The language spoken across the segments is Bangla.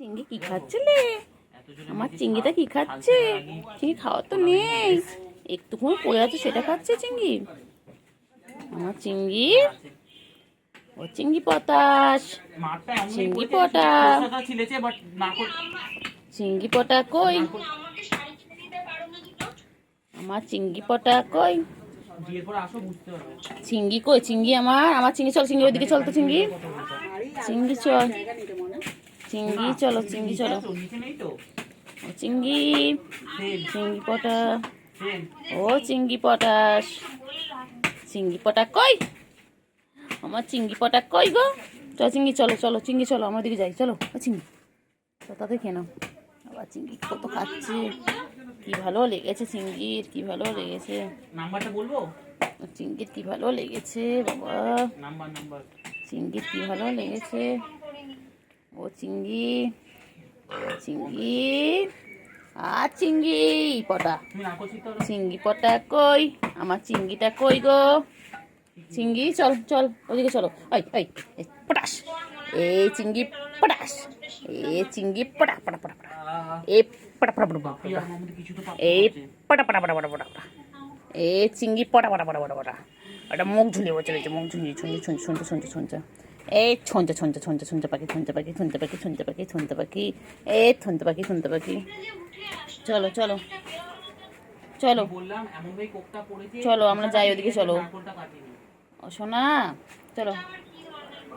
চিংড়ি কি খাচ্ছিলে? আমার চিংড়িটা কি খাচ্ছে? চিংড়ি খাওয়া তো নেই, একটুখানি পড়ে আছে সেটা খাচ্ছে চিংড়ি। আমার চিংড়ি, ও চিংড়ি পটাশ, চিংড়ি পটা, চিংড়ি পটা কই? আমার চিংড়ি পটা কই? চিংড়ি কই? চিংড়ি আমার চিংড়ি, চল চিংড়ি ওইদিকে চল তো চিংড়ি, চিংড়ি চল, চিংড়ি চলো, চিংড়ি চলো, ও চিংড়ি, চিংড়ি পটা, ও চিংড়ি পটাশ, চিংড়ি পটা কই? আমার চিংড়ি পটা কই গো? চল চিংড়ি চলো, চলো চিংড়ি চলো, আমার দিকে যাই, চলো ও চিংড়ি তো তাতে খেয়ে নাও। আবার চিংড়ি কত খাচ্ছে, কি ভালো লেগেছে চিংড়ির, কি ভালো লেগেছে। নাম্বারটা বলবো? চিংড়ির কি ভালো লেগেছে বাবা, চিংড়ির কি ভালো লেগেছে। ও চিংড়ি, চিংড়ি, আর চিংড়ি পটা, চিংড়ি পটা কই? আমার চিংড়িটা কই গো? চিংড়ি চল, চল ওদিকে চলো, ওই ওই পটাশ, এই চিংড়ি পটাশ, এ চিংড়ি পটা পটা পটা পটা, এ পটা পটা পটা পটা, এই পটা পটা পটা পটা পটা পটা, এ চিংড়ি পটা পটা পটা পটা পটা, ওটা মুখ ঝুলিয়ে বসে রয়েছে, মুখ ঝুলিয়ে শুনছে শুনছে শুনছে শুনছে শুনছে, এই ছঞ্চা ছঞ্চা ছঞ্চা ছঞ্চা পাখি, ছঞ্চা পাখি, ছঞ্চা পাখি, ছঞ্চা পাখি, ছঞ্চা পাখি, এ ছঞ্চা পাখি, ছঞ্চা পাখি। চলো চলো চলো চলো, আমরা যাই ওদিকে, চলো ও সোনা, চলো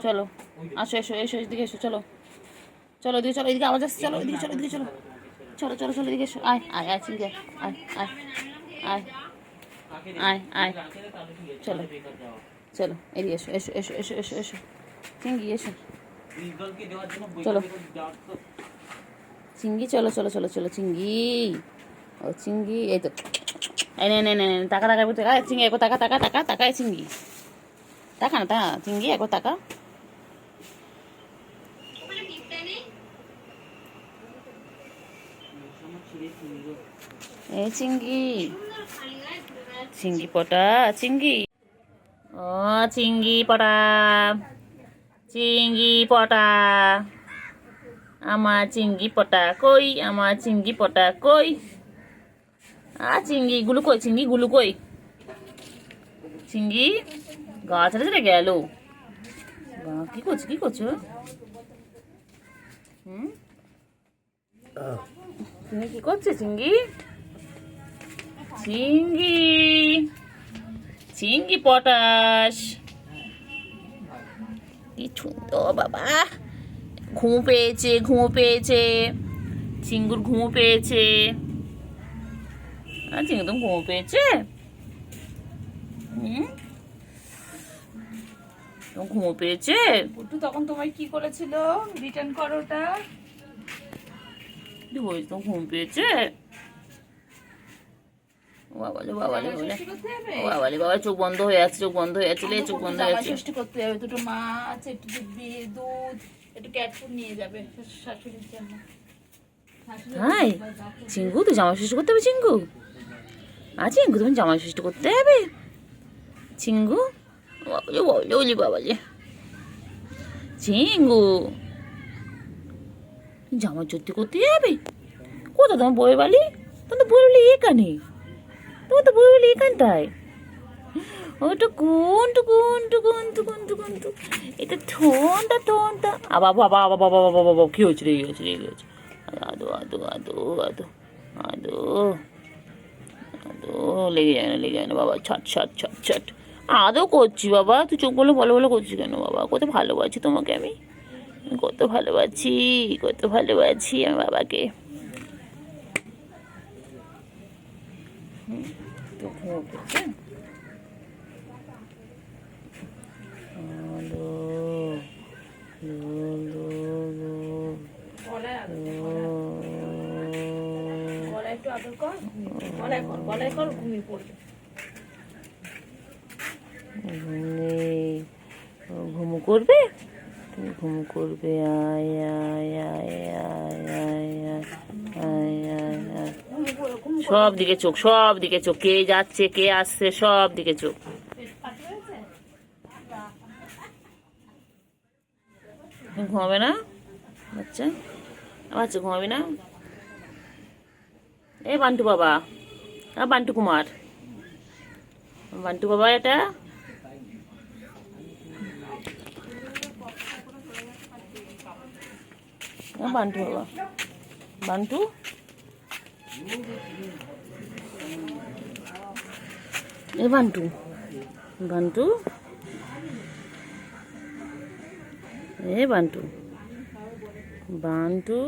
চলো, আসো এসো এসো এদিকে এসো, চলো চলো এদিকে, চলো এদিকে আওয়াজ আসছে, চলো এদিকে, চলো এদিকে, চলো চলো চলো চলো এদিকে এসো, আয় আয় আয় চিংড়ি, আয় আয় আয় আয় আয়, চলো চলো এদিকে এসো এসো এসো এসো এসো এসো চিংড়ি এসো, চলো চিংড়ি চলো চলো চলো চলো চিংড়ি, ও চিংড়ি, এই তো এই নে নে নে টাকা টাকা টাকা, চিংড়ি একো টাকা টাকা টাকা টাকা, চিংড়ি টাকা না, তা চিংড়ি একো টাকা, এই চিংড়ি, চিংড়ি পটা, চিংড়ি, ও চিংড়ি পটা, চিংড়ি পটা, আমার চিংড়ি পটা কই? আমার চিংড়ি পটা কই? আর চিংড়ি গুলো কই? চিংড়ি গুলো কই? চিংড়ি গা ছেড়ে ছেড়ে গেল, কি করছো, কি করছো? তুমি কি করছো চিংড়ি? চিংড়ি, চিংড়ি পটাশ, কি সুন্দর বাবা, ঘুম পেয়েছে, ঘুম পেয়েছে, চিঙ্গুর ঘুম পেয়েছে, আর চিঙ্গু তো ঘুম পেয়েছে, তোমার ঘুম পেয়েছে। পুটু তখন তোমায় কি করেছিল? রিটার্ন করো ওটা, তোমার ঘুম পেয়েছে। বাবালে বাবালে বলে, বাবালে বাবা চোখ বন্ধ হয়ে আছে, চোখ বন্ধ হয়ে আছে, চোখ বন্ধ হয়ে আছে। ষষ্ঠী করতে যাবে, দুটো মাছ, একটু দুধ, একটু ক্যাট ফুড নিয়ে যাবে শাশুড়ির জন্য। হাই চিঙ্গু, তুই জামা ষষ্ঠী করতে হবে চিঙ্গু? চিঙ্গু তুমি জামা ষষ্ঠী করতে হবে চিঙ্গু? বাবালে বাবালে বলি, বাবালে চিঙ্গু জামা চুক্তি করতে যাবে? কোথায় তোমার বই বালি? তোমার তো বই বালি এখানে, তোমার তো বই বালি এখানটায়, ওটা কোন টুকুন টুকুন টুকুন টুকুন টুকুন, এটা ঠোনটা ঠোনটা, বাবা বাবা বাবা বাবা বাবা বাবা, কি হয়েছে? রেগে গেছে, রেগে গেছে, আদো আদো আদো আদো আদো আদো, লেগে যায় না, লেগে যায় না বাবা, ছাট ছাট ছাট ছাট, আদৌ করছি বাবা, তুই চোখ বলে ভালো ভালো করছিস কেন বাবা? কত ভালোবাসি তোমাকে আমি, কত ভালোবাসি, কত ভালোবাসি আমি বাবাকে। তো ঘুম পেয়েছে, একটু আদর কর, গলায় কর, গলায় কর, ঘুমিয়ে পড়বে। ঘুমু করবে, তুমি ঘুমু করবে, আয় আয় আয় আয় আয় আয় আয় আয়, সব দিকে চোখ, সব দিকে চোখ, কে যাচ্ছে কে আসছে সব দিকে চোখ। ঘুমাবে না বাচ্চা? আচ্ছা ঘুমাবি না? এ বান্টু বাবা, বান্টু কুমার, বান্টু বাবা এটা বান্টু বাবা, বান্টু এ বান্টু, বান্টু এ বান্টু, বান্টু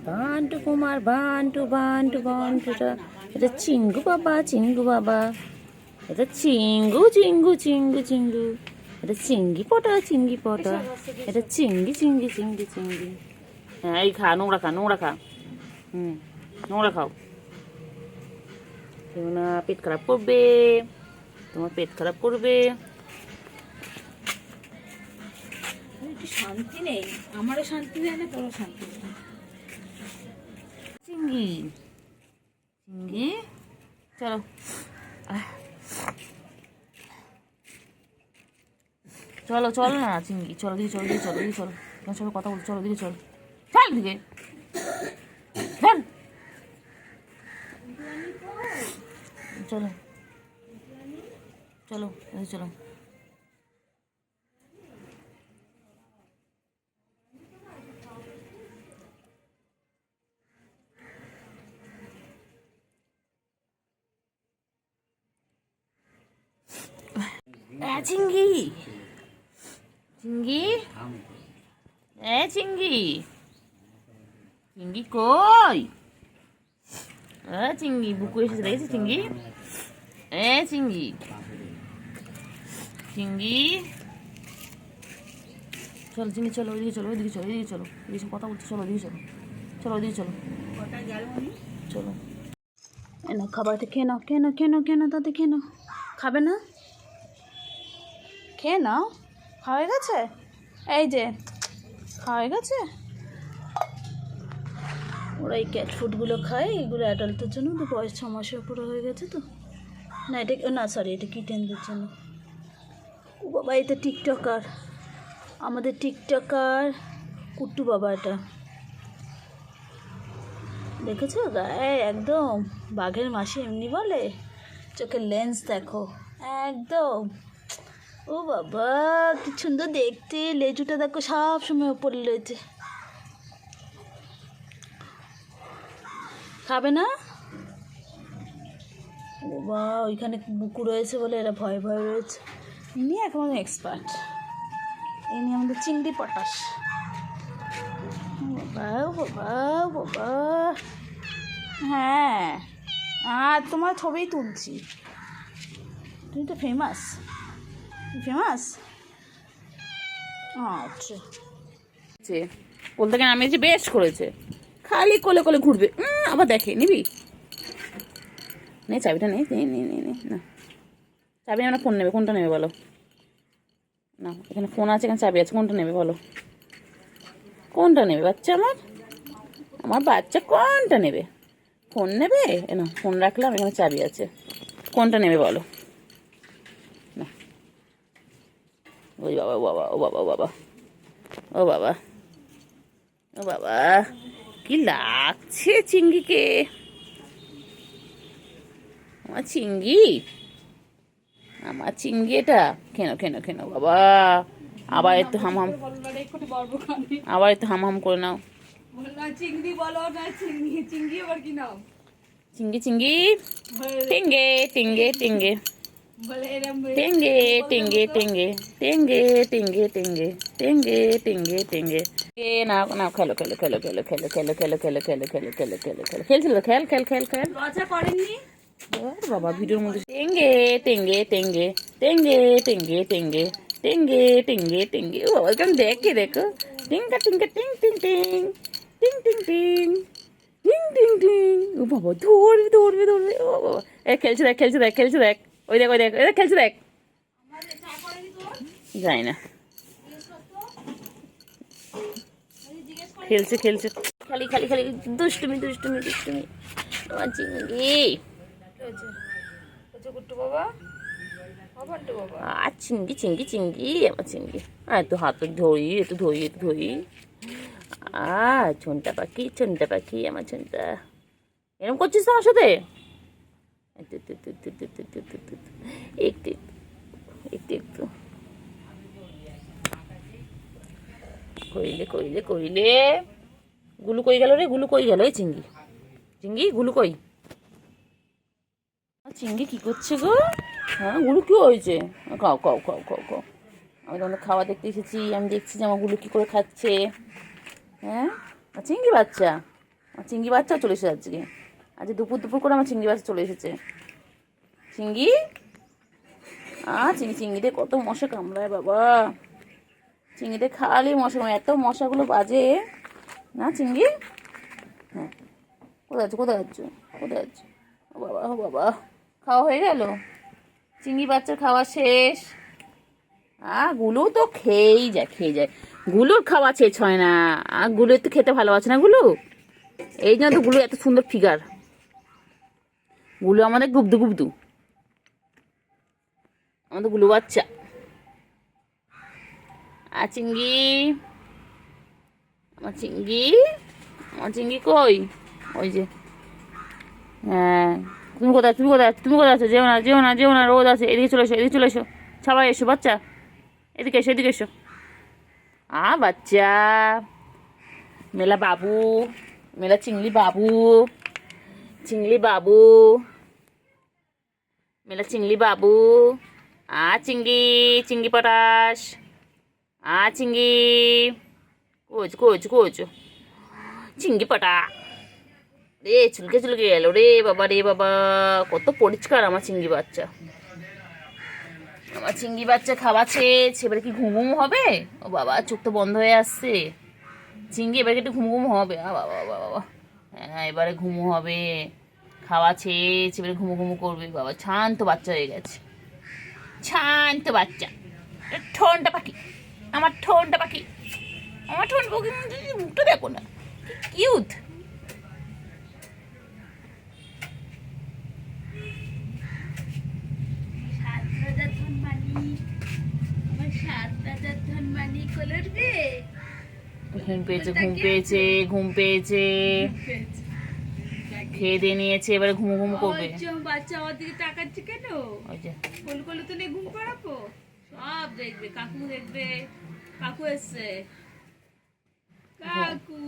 বান্টু কুমার, বান্টু বান্টু বান্টুটা এটা চিঙ্গু বাবা, চিঙ্গু বাবা, এটা চিঙ্গু চিঙ্গু চিঙ্গু চিঙ্গু, এটা চিঙ্গি পটা, চিঙ্গি পটা, এটা চিঙ্গি চিঙ্গি চিঙ্গি চিঙ্গি। হ্যাঁ এই খা, নোংরা খা, নোংরা খা, নোংরা খাও। কেউ না পেট খারাপ করবে, তোমার পেট খারাপ করবে। একটু শান্তি নেই, আমারও শান্তি নেই না, তোরও শান্তি নেই। চিঙ্গি চিঙ্গি চলো, চলো চলো না চিঙ্গি, চলো দিকে, চলো দিকে, চলো দিকে, চলো চলো কথা বল, চলো দিকে, চলো চল দিকে, চল চলো চলো চলো। চিঙ্গি চিঙ্গি, চিঙ্গি চিঙ্গি কই? চিঙ্গি বুকু এসেছে, দেখেছি চিঙ্গি, চিঙ্গি চিঙ্গি চলো চিঙ্গি, চলো ওইদিকে, চলো ওইদিকে, চলো ওইদিকে, চলো এদিকে কথা বলছি, চলো ওইদিকে, চলো চলো ওইদিকে, চলো চলো। না খাবারটা খেয়ে নাও, খেয়ে নাও, খেয়ে নাও, খেয়ে নাও, তাতে খেয়ে নাও। খাবে না? খেয়ে নাও, খাওয়া হয়ে গেছে, এই যে খাওয়া হয়ে গেছে। ওরা এই ক্যাট ফুডগুলো খায়, এগুলো অ্যাডাল্টদের জন্য, তো বয়স 6 মাসের উপরে হয়ে গেছে তো। না এটা না, সরি এটা কিটেনদের জন্য। ও বাবা এটা টিকটকার, আমাদের টিকটকার কুট্টু বাবা, এটা দেখেছো গায়ে একদম বাঘের মাসি এমনি বলে, চোখের লেন্স দেখো একদম। ও বাবা কি সুন্দর দেখতে, লেজুটা দেখো সব সময় উপরে রয়েছে। খাবে না? বাবা ওইখানে বুকু রয়েছে বলে এরা ভয় ভয় রয়েছে। ইনি এখন এক্সপার্ট, ইনি আমাদের চিংড়ি পটাশ। বাবা বাবা বাবা, হ্যাঁ আর তোমার ছবিই তুলছি, তুমি তো ফেমাস, ফেমাস। আচ্ছা কোল থেকে নামিয়েছে, বেশ করেছে, খালি কোলে কোলে ঘুরবে। আবার দেখে নিবি, নে চাবিটা নেই, নে নে নে নে না চাবি না, ফোন নেবে, কোনটা নেবে বলো? না এখানে ফোন আছে, এখানে চাবি আছে, কোনটা নেবে বলো? কোনটা নেবে বাচ্চা আমার? আমার বাচ্চা কোনটা নেবে? ফোন নেবে? না ফোন রাখলাম, এখানে চাবি আছে, কোনটা নেবে বলো? না ওই বাবা, ও বাবা, ও বাবা, ও বাবা, ও বাবা, ও বাবা কি লাগছে চিঙ্গিকে, আমার চিঙ্গি, আমার চিঙ্গি এটা কেন কেন কেন বাবা, আবার একটু হাম হাম, আবার একটু হাম হাম করে নাও। চিংড়ি বলো না, চিংড়ি চিংড়ি আবার কি নাও? চিঙ্গি চিঙ্গি টিঙ্গে টিঙ্গে টিঙ্গে বলে এরম টিঙ্গে টিঙ্গে টিঙ্গে টিঙ্গে টিঙ্গে টিঙ্গে টিঙ্গে টিঙ্গে টিঙ্গে এ নাও নাও, খেলো খেলো খেলো খেলো খেলো খেলো খেলো খেলো খেলো খেলো খেলো খেলো খেলো খেলছিল, খেল খেল খেল খেল। লজ্জা করেননি বাবা ভিডিওর মধ্যে টেঙ্গে টেঙ্গে টেঙ্গে টেঙ্গে টেঙ্গে টেঙ্গে টেঙ্গে টেঙ্গে টেঙ্গে, ও বাবা কেমন দেখে দেখো, টিঙ্কা টিঙ্কা টিং টিং টিং টিং টিং টিং টিং টিং টিং, ও বাবা ধরবে ধরবে ধরবে, ও বাবা এ খেলছে দেখ, খেলছে দেখ, খেলছে দেখ, ওই দেখ ওই দেখ, ওই দেখ খেলছে দেখ, যাই না খেলছে খেলছে, খালি খালি খালি দুষ্টুমি দুষ্টুমি দুষ্টুমি, তোমার চিংড়ি গুট্টু বাবা, বান্টু বাবা, আর চিংড়ি চিংড়ি চিংড়ি, আমার চিংড়ি, আর একটু হাত ধরি, একটু ধরি, একটু ধরি, ঝন্টা পাখি আমার ঝন্টা। এরকম করছিস তো আমার সাথে? একটু একটু একটু একটু একটু একটু একটু একটু একটু একটু একটু কইলে গুলু কই গেল রে? গুলু কই গেল? এই চিঙ্গি গুলু কই? চিঙ্গি কি করছে গো? হ্যাঁ, গুলু কি হয়েছে? খাও খাও খাও খাও খাও। আমি তোমাদের খাওয়া দেখতে এসেছি, আমি দেখছি যে আমার গুলু কি করে খাচ্ছে। হ্যাঁ, চিঙ্গি বাচ্চা, আমার চিঙ্গি বাচ্চাও চলে এসেছে আজকে। আজকে দুপুর দুপুর করে আমার চিঙ্গি বাচ্চা চলে এসেছে। চিঙ্গি চিঙ্গিতে কত মশা কামড়ায় বাবা। চিংড়িতে খালি মশা, এত মশাগুলো বাজে না চিংড়ি। হ্যাঁ, কোথায় যাচ্ছ? ও বাবা, খাওয়া হয়ে গেল? চিংড়ি বাচ্চার খাওয়া শেষ। গুলু তো খেয়েই যায়। গুলুর খাওয়া শেষ হয় না। গুলু একটু খেতে ভালোবাসে না গুলু, এই জন্য তো গুলু এত সুন্দর ফিগার। গুলু আমাদের গুবদু, আমাদের গুলু বাচ্চা। চিঙ্গি, আমার চিঙ্গি কই? ওই যে, হ্যাঁ, তুমি কোথায় আছো? যেও না, রোদ আছে। এদিকে চলে এসো, সবাই এসো বাচ্চা, এদিকে এসো। বাচ্চা, মেলা চিংড়ি বাবু, মেলা চিংড়ি বাবু। চিঙ্গি পটাশ। চিঙ্গি কোচ চিঙ্গি পটা রে, চুলকে গেল রে বাবা, কত পরিষ্কার আমার চিংড়ি বাচ্চা। খাওয়া শেষ, এবারে কি ঘুম হবে? ও বাবা, চোখ তো বন্ধ হয়ে আসছে। চিংড়ি এবারে একটু ঘুম হবে। বাবা, হ্যাঁ, এবারে ঘুম হবে। খাওয়া শেষ, এবারে ঘুম করবে বাবা। শান্ত বাচ্চা হয়ে গেছে, শান্ত বাচ্চা। ঠোনটা পাখি, আমার ঠোন মুখটা দেখো না, কিউট। ঘুম পেয়েছে, খেয়ে দিয়ে নিয়েছে, এবারে ঘুম করবে। বাচ্চা আমার দিকে তাকাচ্ছে কেন? কোলে তো ঘুম পাড়াবো, সব দেখবে। কাকু এসছে, কাকু।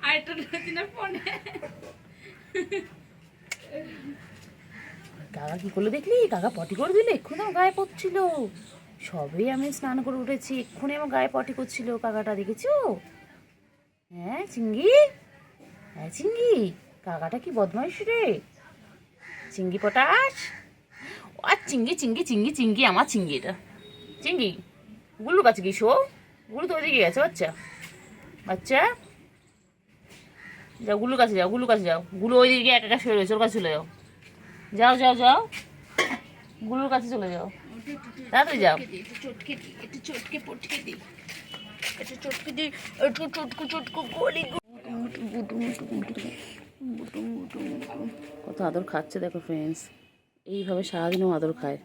আরেকটা না ফোনে। কাকা কি করলো দেখলি? কাকা পটি করে দিলে, এক্ষুনি আমার গায়ে পড়ছিল। সবেই আমি স্নান করে উঠেছি, এক্ষুনি আমার গায়ে পটি করছিল কাকাটা, দেখেছো? হ্যাঁ চিঙ্গি, কাকাটা কি বদমাইশ রে। চিঙ্গি পটাশ, চিঙ্গি আমার চিঙ্গিটা। চিঙ্গি, গুলুর কাছে কি শো? গুলু তো ওইদিকে গেছে বাচ্চা। যাও গুলুর কাছে যাও। গুলু ওইদিকে একা শুয়ে রয়েছে, ওর কাছে চলে যাও। গুলুর কাছে চলে যাও, তাড়াতাড়ি যাও। একটু চটকে কত আদর খাচ্ছে দেখো ফ্রেন্ডস। এইভাবে সারাদিনও আদর খায়,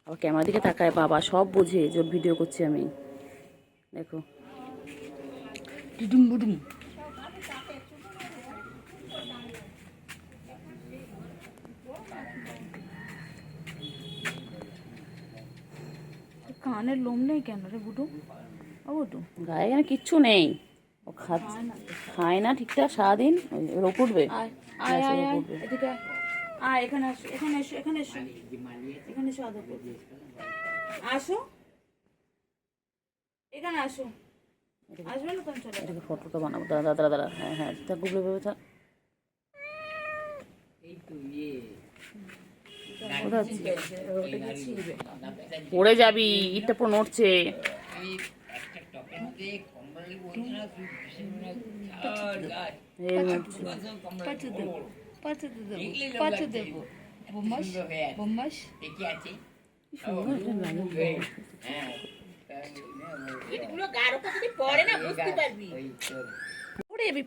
আবার ক্যামেরার দিকে তাকায়। বাবা সব বোঝে যে ভিডিও করছি আমি, দেখো। কানের লোম নেই কেন রে বুডু? গায়ে এখানে কিচ্ছু নেই, ও খায় না ঠিকঠাক সারাদিন। রোগ উঠবে, এখানে আসো, আসবে না তুমি? চলে এটাকে ফটোটা বানাবো, দাঁড়া। হ্যাঁ, থাক গুগলে ভেবে থাক। পড়ে যাবি, ইটটা পুরো নড়ছে।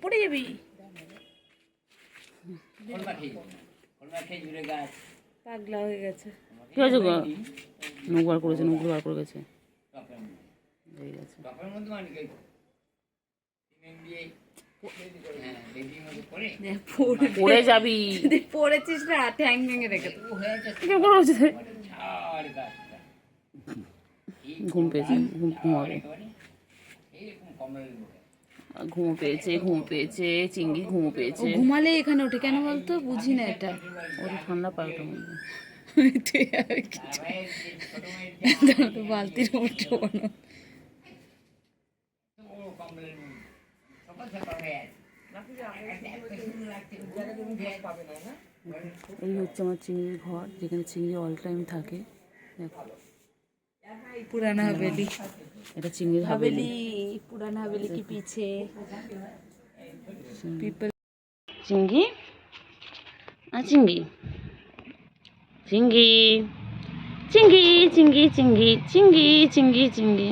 পড়ে যাবি। পাগলা হয়ে গেছে। কি হয়েছে গো? নখ বার করে গেছে। হয়ে গেছে। পড়ে যাবি, পড়েছিস না, ঠ্যাং ভেঙে রেখে দেবো। ঘুম পেয়েছে, ঘুমাবে। ঘুমো পেয়েছে, ঘুমো পেয়েছে, চিংড়ি ঘুমো পেয়েছে। ঘুমালে এখানে ওঠে কেন বলতো, বুঝি না এটা। ওর ঠান্ডা পাল্টা মধ্যে বালতির উঠো না। এই হচ্ছে আমার চিংড়ির ঘর, যেখানে চিংড়ি অল টাইম থাকে। দেখো পুরানা হাভেলি, এটা চিংড়ির হাভেলি। पुराना हवेली के पीछे पीपल। चिंगी चिंगी चिंगी चिंगी चिंगी चिंगी चिंगी चिंगी चिंगी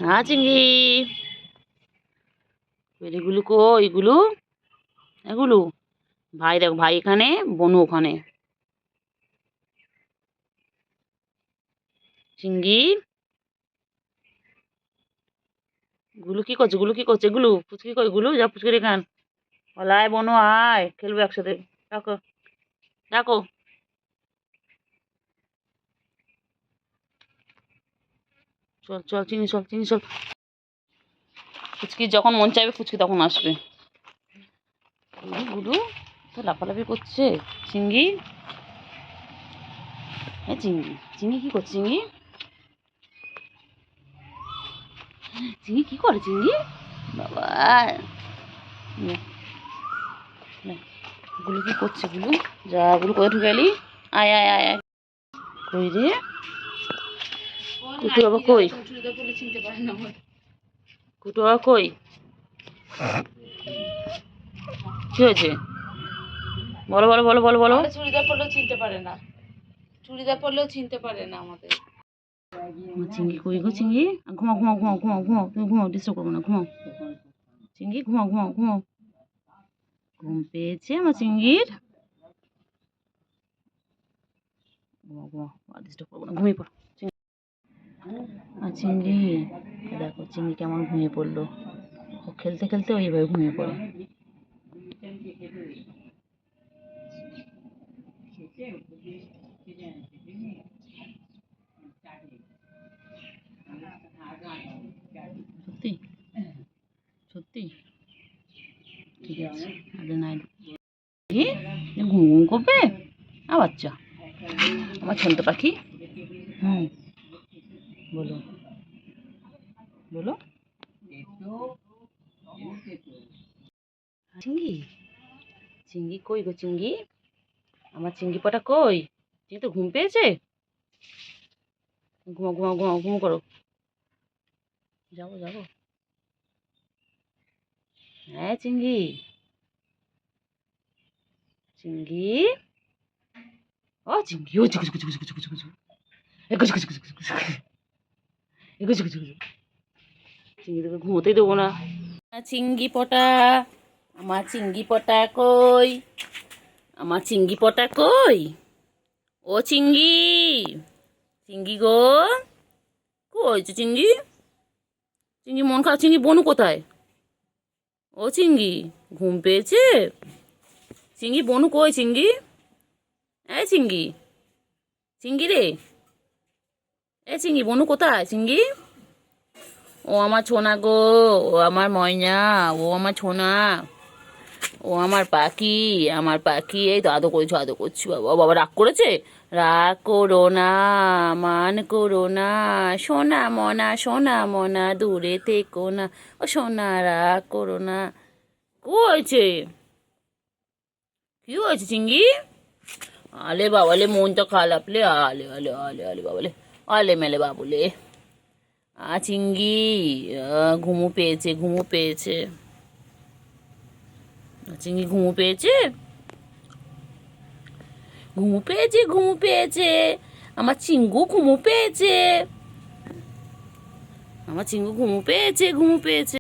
हाँ चिंगी। এগুলো কই, এগুলো এগুলো ভাই দেখো, ভাই এখানে, বনু ওখানে। চিংড়ি গুলো কি করছে, গুলো কি করছে, গুলো ফুচকি কই, গুলো যা ফুচকি রেখান বলে আয় বনু আয় খেলবো একসাথে। ডাকো ডাকো। চল চল চিনি, চল চিনি, চল। ফুচকি যখন মন চাইবে ফুচকি তখন আসবে। গুলো তো লাফালাফি করছে। চিংড়ি, হ্যাঁ চিংড়ি, চিংড়ি কি করছে, চিংড়ি চিংড়ি কি করে, চিংড়ি বাবা। গুলো কি করছে, গুলো যা, গুলো কোথায় ঢুকে গেলি, আয় আয় আয় আয়। কই রে কুটু বাবা, কই কুটু বাবা, কই কি হয়েছে বলো বলো বলো বলো বলো। চুড়িদার পরলেও চিনতে পারে না, চুড়িদার পরলেও চিনতে পারে না আমাদের। চিংড়ি কই গো, চিংড়ি ঘুমাও ঘুমাও ঘুমাও ঘুমাও ঘুমাও, তুমি ঘুমাও, ডিস্টার্ব করবো না, ঘুমাও চিংড়ি, ঘুমাও ঘুমাও ঘুমাও। ঘুম পেয়েছে আমার চিংড়ির, ঘুমাও ঘুমাও, ডিস্টার্ব করবো না, ঘুমিয়ে পড়ো। আর চিংড়ি দেখো, চিংড়ি কেমন ঘুমিয়ে পড়লো। ও খেলতে খেলতে ওইভাবে ঘুমিয়ে পড়ে। সত্যি সত্যি ঠিক আছে, আরে নাই ঘুম ঘুম করবে বাচ্চা, আমার ছোট পাখি। হুম বলো বলো। চিংড়ি, চিংড়ি কই গো, চিংড়ি আমার চিংড়ি পাটা কই, চিংড়ি তো ঘুম পেয়েছে। ঘুমাও ঘুমাও ঘুমাও, ঘুম করো, যাবো যাবো। হ্যাঁ চিংড়ি, চিংড়ি ও চিংড়ি, ও চিকু চিকু চিকু চিকু চিকু চিকু চিকু চিকু চিকু চিকু চিকু চিকু চিকু। চিংড়ি তোকে ঘুমোতেই দেবো না। চিংড়ি পটা, আমার চিংড়ি পটা কই, আমার চিংড়ি পটা কই, ও চিংড়ি, চিংড়ি গো কই চিংড়ি, চিংড়ি মন খারাপ, চিংড়ি বনু কোথায়, ও চিংড়ি ঘুম পেয়েছে, চিংড়ি বনু কই, চিংড়ি এই চিংড়ি, চিংড়ি রে, এ চিংড়ি বনু কোথায়, চিংড়ি ও আমার ছোনা গো, ও আমার ময়না, ও আমার ছোনা, ও আমার পাখি, আমার পাখি। এই তো আদর করছি, আদর করছি। বাবা বাবা রাগ করেছে, রাগ করো না, মান করো না, সোনা মনা, সোনা মনা দূরে থেকো না, ও সোনা রাগ করো না। কি হয়েছে, কি হয়েছে চিংড়ি, আলে বাবালে মনটা খারাপ লে, আলে আলে আলে আলে বাবালে, আলে মেলে বাবুলে। চিংড়ি ঘুমু পেয়েছে, ঘুমু পেয়েছে, চিংড়ি ঘুমু পেয়েছে, ঘুমু পেয়েছে, ঘুমু পেয়েছে, আমার চিঙ্গু ঘুমু পেয়েছে, আমার চিঙ্গু ঘুমু পেয়েছে, ঘুমু পেয়েছে।